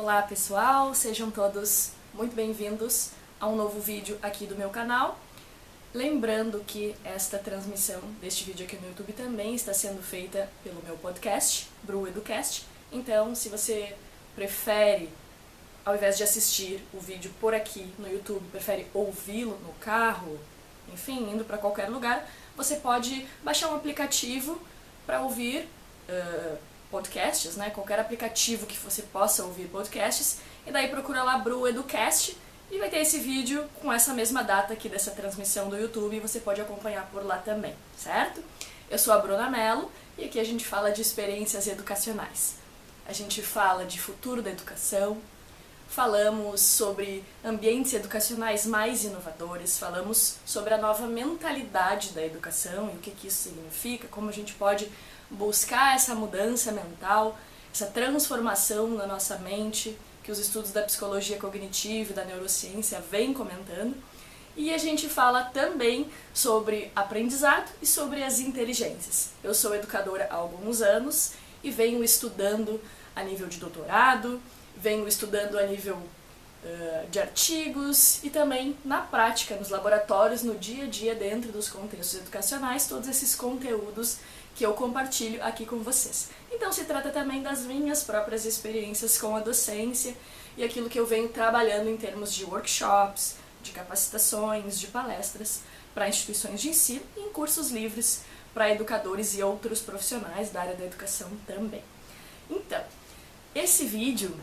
Olá pessoal, sejam todos muito bem-vindos a um novo vídeo aqui do meu canal. Lembrando que esta transmissão deste vídeo aqui no YouTube também está sendo feita pelo meu podcast, Bru Educast. Então, se você prefere, ao invés de assistir o vídeo por aqui no YouTube, prefere ouvi-lo no carro, enfim, indo para qualquer lugar, você pode baixar um aplicativo para ouvir podcasts, né? Qualquer aplicativo que você possa ouvir podcasts, e daí procura lá Bru Educast e vai ter esse vídeo com essa mesma data aqui dessa transmissão do YouTube e você pode acompanhar por lá também, certo? Eu sou a Bruna Mello e aqui a gente fala de experiências educacionais. A gente fala de futuro da educação, falamos sobre ambientes educacionais mais inovadores, falamos sobre a nova mentalidade da educação e o que isso significa, como a gente pode buscar essa mudança mental, essa transformação na nossa mente, que os estudos da psicologia cognitiva e da neurociência vêm comentando. E a gente fala também sobre aprendizado e sobre as inteligências. Eu sou educadora há alguns anos e venho estudando a nível de doutorado, venho estudando a nível de artigos e também na prática, nos laboratórios, no dia a dia, dentro dos contextos educacionais, todos esses conteúdos que eu compartilho aqui com vocês. Então se trata também das minhas próprias experiências com a docência e aquilo que eu venho trabalhando em termos de workshops, de capacitações, de palestras para instituições de ensino e em cursos livres para educadores e outros profissionais da área da educação também. Então, esse vídeo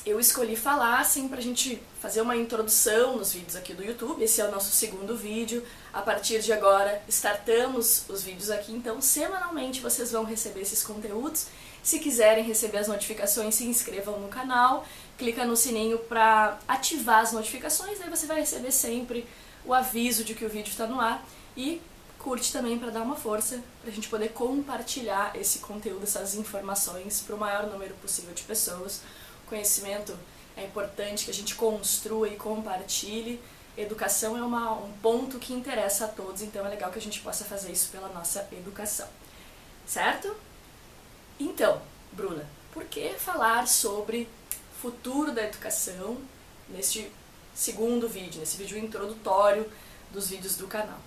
eu escolhi falar assim pra gente fazer uma introdução nos vídeos aqui do YouTube. Esse é o nosso segundo vídeo. A partir de agora, startamos os vídeos aqui, então semanalmente vocês vão receber esses conteúdos. Se quiserem receber as notificações, se inscrevam no canal, clica no sininho para ativar as notificações, aí você vai receber sempre o aviso de que o vídeo está no ar e curte também para dar uma força, para a gente poder compartilhar esse conteúdo, essas informações para o maior número possível de pessoas. Conhecimento é importante que a gente construa e compartilhe. Educação é um ponto que interessa a todos, então é legal que a gente possa fazer isso pela nossa educação, certo? Então, Bruna, por que falar sobre futuro da educação neste segundo vídeo, nesse vídeo introdutório dos vídeos do canal?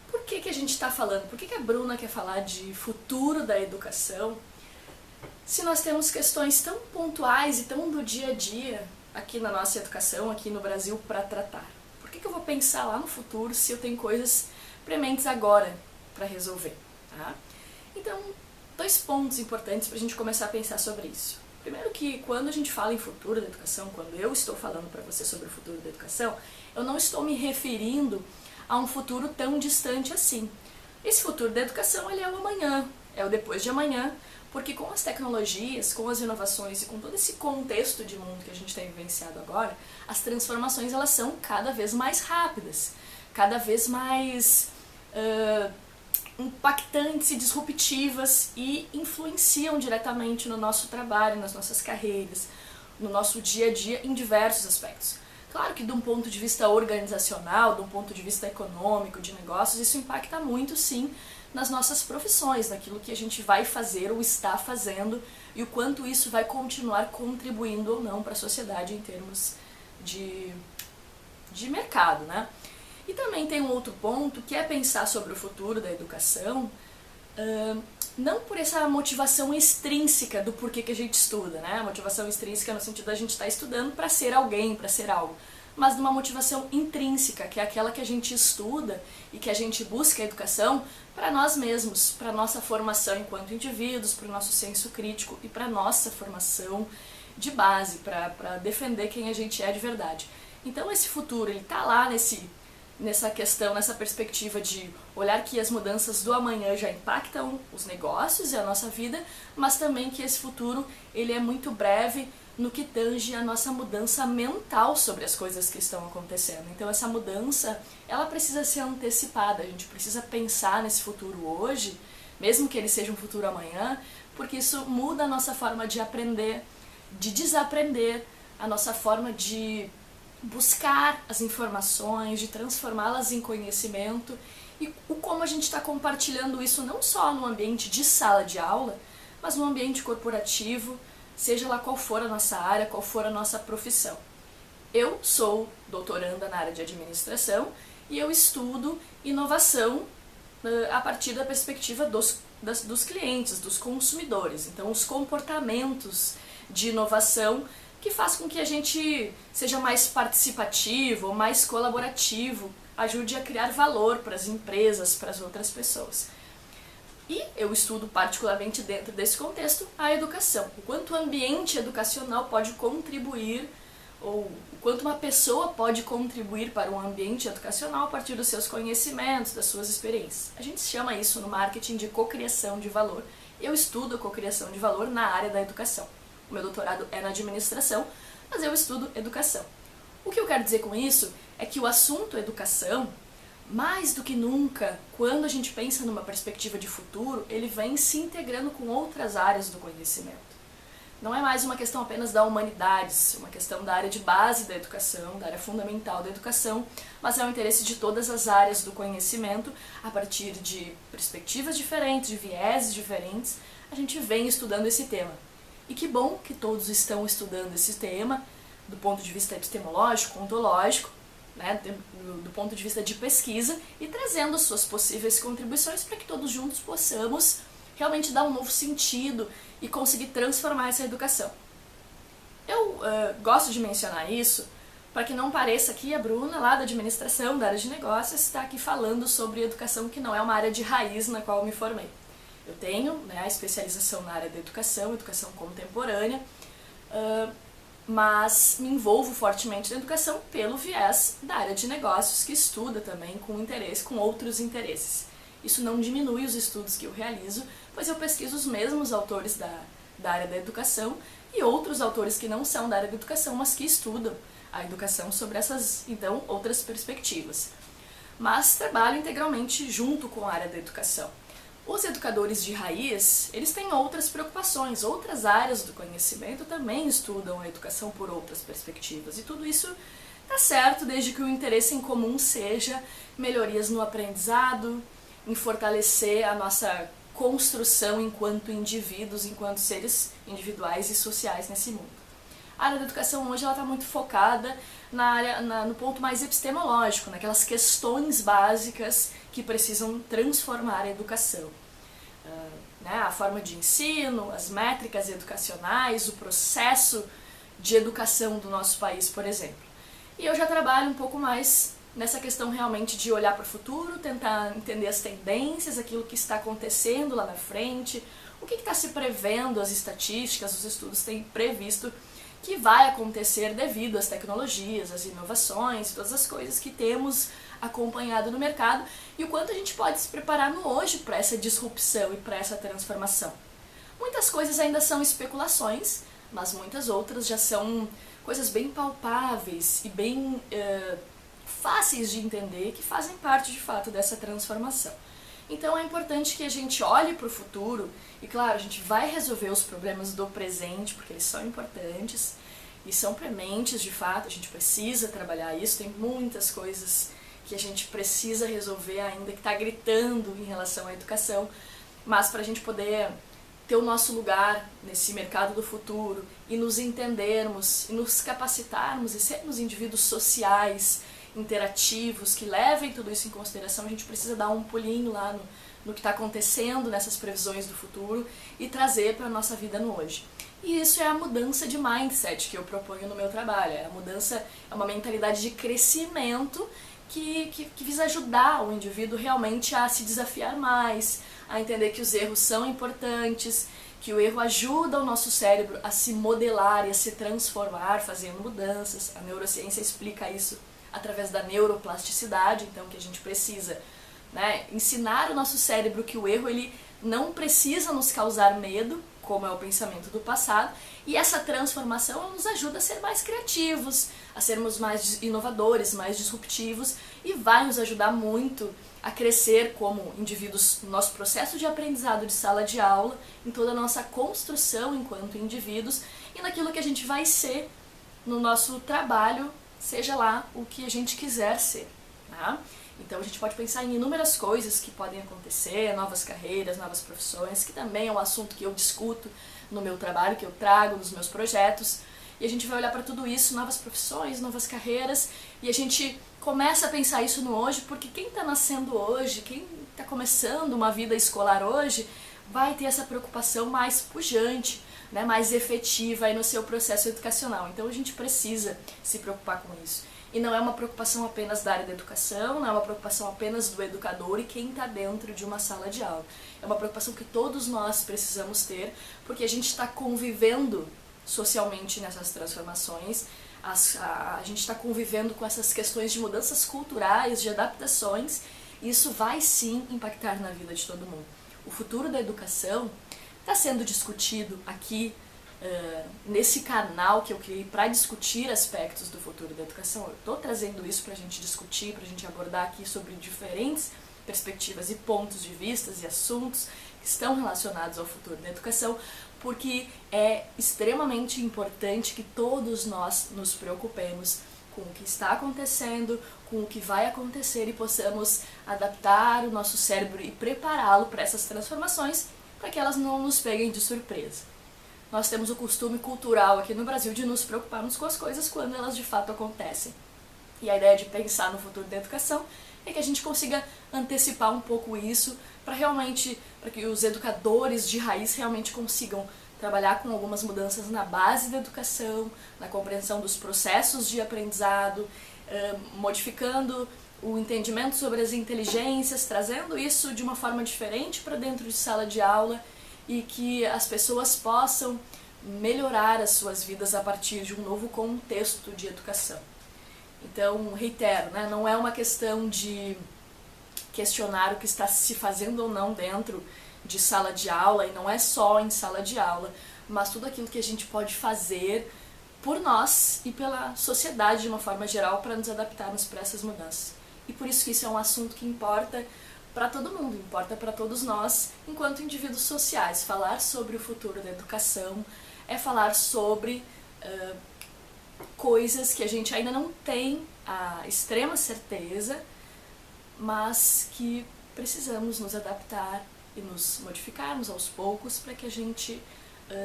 Por que a gente está falando, por que a Bruna quer falar de futuro da educação se nós temos questões tão pontuais e tão do dia a dia aqui na nossa educação, aqui no Brasil, para tratar? Por que eu vou pensar lá no futuro se eu tenho coisas prementes agora para resolver? Tá? Então, dois pontos importantes para a gente começar a pensar sobre isso. Primeiro que quando a gente fala em futuro da educação, quando eu estou falando para você sobre o futuro da educação, eu não estou me referindo a um futuro tão distante assim. Esse futuro da educação ele é o amanhã, é o depois de amanhã, porque com as tecnologias, com as inovações e com todo esse contexto de mundo que a gente tem vivenciado agora, as transformações elas são cada vez mais rápidas, cada vez mais impactantes e disruptivas e influenciam diretamente no nosso trabalho, nas nossas carreiras, no nosso dia a dia em diversos aspectos. Claro que de um ponto de vista organizacional, de um ponto de vista econômico, de negócios, isso impacta muito sim nas nossas profissões, naquilo que a gente vai fazer ou está fazendo e o quanto isso vai continuar contribuindo ou não para a sociedade em termos de mercado, né? E também tem um outro ponto que é pensar sobre o futuro da educação, não por essa motivação extrínseca do porquê que a gente estuda, né? A motivação extrínseca no sentido da gente estar estudando para ser alguém, para ser algo, mas de uma motivação intrínseca, que é aquela que a gente estuda e que a gente busca a educação para nós mesmos, para a nossa formação enquanto indivíduos, para o nosso senso crítico e para a nossa formação de base, para defender quem a gente é de verdade. Então esse futuro, ele está lá nessa questão, nessa perspectiva de olhar que as mudanças do amanhã já impactam os negócios e a nossa vida, mas também que esse futuro ele é muito breve no que tange a nossa mudança mental sobre as coisas que estão acontecendo. Então essa mudança, ela precisa ser antecipada, a gente precisa pensar nesse futuro hoje, mesmo que ele seja um futuro amanhã, porque isso muda a nossa forma de aprender, de desaprender, a nossa forma de buscar as informações, de transformá-las em conhecimento e como a gente está compartilhando isso não só no ambiente de sala de aula, mas no ambiente corporativo, seja lá qual for a nossa área, qual for a nossa profissão. Eu sou doutoranda na área de administração e eu estudo inovação a partir da perspectiva dos clientes, dos consumidores. Então, os comportamentos de inovação que faz com que a gente seja mais participativo, mais colaborativo, ajude a criar valor para as empresas, para as outras pessoas. E eu estudo particularmente dentro desse contexto a educação, o quanto o ambiente educacional pode contribuir, ou o quanto uma pessoa pode contribuir para um ambiente educacional a partir dos seus conhecimentos, das suas experiências. A gente chama isso no marketing de cocriação de valor. Eu estudo a cocriação de valor na área da educação. O meu doutorado é na administração, mas eu estudo educação. O que eu quero dizer com isso é que o assunto educação, mais do que nunca, quando a gente pensa numa perspectiva de futuro, ele vem se integrando com outras áreas do conhecimento. Não é mais uma questão apenas da humanidades, uma questão da área de base da educação, da área fundamental da educação, mas é o interesse de todas as áreas do conhecimento, a partir de perspectivas diferentes, de vieses diferentes, a gente vem estudando esse tema. E que bom que todos estão estudando esse tema, do ponto de vista epistemológico, ontológico, né, do ponto de vista de pesquisa, e trazendo suas possíveis contribuições para que todos juntos possamos realmente dar um novo sentido e conseguir transformar essa educação. Eu gosto de mencionar isso para que não pareça que a Bruna, lá da administração, da área de negócios, está aqui falando sobre educação que não é uma área de raiz na qual eu me formei. Eu tenho, né, a especialização na área da educação contemporânea, mas me envolvo fortemente na educação pelo viés da área de negócios, que estuda também com outros interesses. Isso não diminui os estudos que eu realizo, pois eu pesquiso os mesmos autores da área da educação e outros autores que não são da área da educação, mas que estudam a educação sobre essas, então, outras perspectivas. Mas trabalho integralmente junto com a área da educação. Os educadores de raiz, eles têm outras preocupações, outras áreas do conhecimento também estudam a educação por outras perspectivas. E tudo isso está certo desde que o interesse em comum seja melhorias no aprendizado, em fortalecer a nossa construção enquanto indivíduos, enquanto seres individuais e sociais nesse mundo. A área da educação hoje está muito focada no ponto mais epistemológico, naquelas questões básicas que precisam transformar a educação. A forma de ensino, as métricas educacionais, o processo de educação do nosso país, por exemplo. E eu já trabalho um pouco mais nessa questão realmente de olhar para o futuro, tentar entender as tendências, aquilo que está acontecendo lá na frente, o que está se prevendo, as estatísticas, os estudos têm previsto que vai acontecer devido às tecnologias, às inovações, todas as coisas que temos acompanhado no mercado e o quanto a gente pode se preparar no hoje para essa disrupção e para essa transformação. Muitas coisas ainda são especulações, mas muitas outras já são coisas bem palpáveis e bem fáceis de entender, que fazem parte de fato dessa transformação. Então é importante que a gente olhe para o futuro e, claro, a gente vai resolver os problemas do presente, porque eles são importantes e são prementes de fato, a gente precisa trabalhar isso, tem muitas coisas que a gente precisa resolver ainda, que está gritando em relação à educação, mas para a gente poder ter o nosso lugar nesse mercado do futuro e nos entendermos e nos capacitarmos e sermos indivíduos sociais, interativos, que levem tudo isso em consideração, a gente precisa dar um pulinho lá no que está acontecendo nessas previsões do futuro e trazer para a nossa vida no hoje. E isso é a mudança de mindset que eu proponho no meu trabalho, a mudança, é uma mentalidade de crescimento que visa ajudar o indivíduo realmente a se desafiar mais, a entender que os erros são importantes, que o erro ajuda o nosso cérebro a se modelar e a se transformar, fazendo mudanças. A neurociência explica isso através da neuroplasticidade, então que a gente precisa, ensinar o nosso cérebro que o erro ele não precisa nos causar medo, como é o pensamento do passado, e essa transformação nos ajuda a ser mais criativos, a sermos mais inovadores, mais disruptivos, e vai nos ajudar muito a crescer como indivíduos no nosso processo de aprendizado de sala de aula, em toda a nossa construção enquanto indivíduos, e naquilo que a gente vai ser no nosso trabalho, seja lá o que a gente quiser ser. Tá? Então a gente pode pensar em inúmeras coisas que podem acontecer, novas carreiras, novas profissões, que também é um assunto que eu discuto no meu trabalho, que eu trago nos meus projetos. E a gente vai olhar para tudo isso, novas profissões, novas carreiras, e a gente começa a pensar isso no hoje, porque quem está nascendo hoje, quem está começando uma vida escolar hoje, vai ter essa preocupação mais pujante, né, mais efetiva aí no seu processo educacional. Então a gente precisa se preocupar com isso. E não é uma preocupação apenas da área da educação, não é uma preocupação apenas do educador e quem está dentro de uma sala de aula. É uma preocupação que todos nós precisamos ter, porque a gente está convivendo socialmente nessas transformações, a gente está convivendo com essas questões de mudanças culturais, de adaptações, e isso vai sim impactar na vida de todo mundo. O futuro da educação está sendo discutido aqui nesse canal que eu criei para discutir aspectos do futuro da educação. Eu estou trazendo isso para a gente discutir, para a gente abordar aqui sobre diferentes perspectivas e pontos de vista e assuntos que estão relacionados ao futuro da educação, porque é extremamente importante que todos nós nos preocupemos com o que está acontecendo, com o que vai acontecer e possamos adaptar o nosso cérebro e prepará-lo para essas transformações, para que elas não nos peguem de surpresa. Nós temos o costume cultural aqui no Brasil de nos preocuparmos com as coisas quando elas de fato acontecem. E a ideia de pensar no futuro da educação é que a gente consiga antecipar um pouco isso para que os educadores de raiz realmente consigam trabalhar com algumas mudanças na base da educação, na compreensão dos processos de aprendizado, modificando o entendimento sobre as inteligências, trazendo isso de uma forma diferente para dentro de sala de aula e que as pessoas possam melhorar as suas vidas a partir de um novo contexto de educação. Então, reitero, né, não é uma questão de questionar o que está se fazendo ou não dentro de sala de aula, e não é só em sala de aula, mas tudo aquilo que a gente pode fazer por nós e pela sociedade de uma forma geral para nos adaptarmos para essas mudanças. E por isso que isso é um assunto que importa para todo mundo, importa para todos nós enquanto indivíduos sociais. Falar sobre o futuro da educação é falar sobre coisas que a gente ainda não tem a extrema certeza, mas que precisamos nos adaptar e nos modificarmos aos poucos para que a gente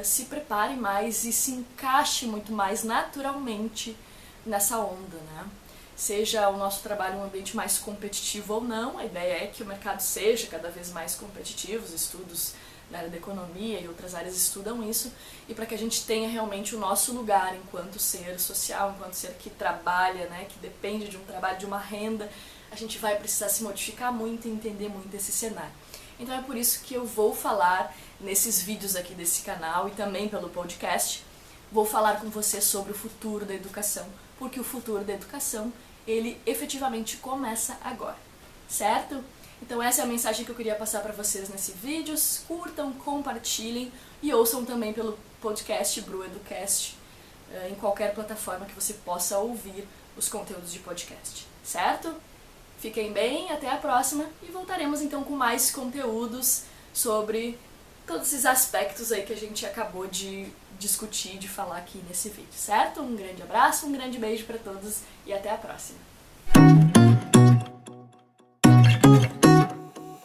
se prepare mais e se encaixe muito mais naturalmente nessa onda, né? Seja o nosso trabalho um ambiente mais competitivo ou não, a ideia é que o mercado seja cada vez mais competitivo, os estudos da área da economia e outras áreas estudam isso, e para que a gente tenha realmente o nosso lugar enquanto ser social, enquanto ser que trabalha, né, que depende de um trabalho, de uma renda, a gente vai precisar se modificar muito e entender muito esse cenário. Então é por isso que eu vou falar nesses vídeos aqui desse canal e também pelo podcast, vou falar com você sobre o futuro da educação, porque o futuro da educação, ele efetivamente começa agora, certo? Então essa é a mensagem que eu queria passar para vocês nesse vídeo. Curtam, compartilhem e ouçam também pelo podcast BruEducast, em qualquer plataforma que você possa ouvir os conteúdos de podcast, certo? Fiquem bem, até a próxima e voltaremos então com mais conteúdos sobre todos esses aspectos aí que a gente acabou de discutir, de falar aqui nesse vídeo, certo? Um grande abraço, um grande beijo para todos e até a próxima!